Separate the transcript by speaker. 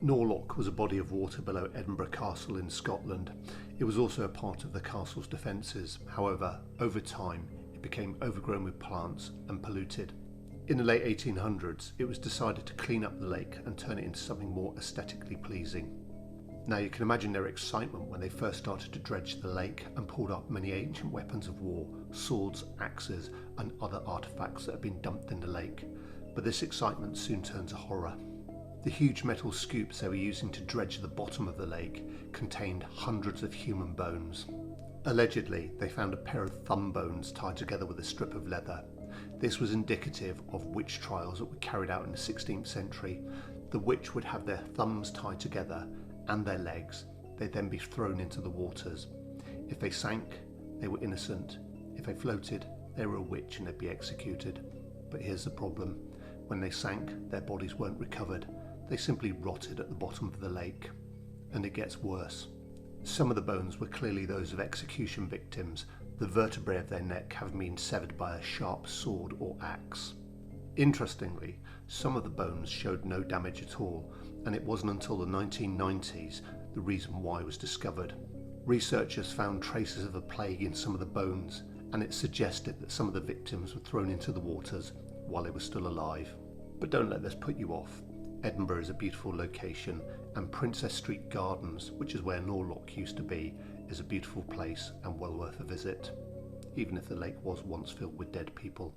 Speaker 1: Nor Loch was a body of water below Edinburgh Castle in Scotland. It was also a part of the castle's defences. However, over time, it became overgrown with plants and polluted. In the late 1800s, it was decided to clean up the lake and turn it into something more aesthetically pleasing. Now you can imagine their excitement when they first started to dredge the lake and pulled up many ancient weapons of war, swords, axes and other artefacts that had been dumped in the lake. But this excitement soon turned to horror. The huge metal scoops they were using to dredge the bottom of the lake contained hundreds of human bones. Allegedly, they found a pair of thumb bones tied together with a strip of leather. This was indicative of witch trials that were carried out in the 16th century. The witch would have their thumbs tied together and their legs. They'd then be thrown into the waters. If they sank, they were innocent. If they floated, they were a witch and they'd be executed. But here's the problem. When they sank, their bodies weren't recovered. They simply rotted at the bottom of the lake. And it gets worse. Some of the bones were clearly those of execution victims, the vertebrae of their neck having been severed by a sharp sword or axe. Interestingly, some of the bones showed no damage at all, and it wasn't until the 1990s the reason why was discovered. Researchers found traces of a plague in some of the bones, and it suggested that some of the victims were thrown into the waters while they were still alive. But don't let this put you off. Edinburgh is a beautiful location, and Princess Street Gardens, which is where Nor Loch used to be, is a beautiful place and well worth a visit, even if the lake was once filled with dead people.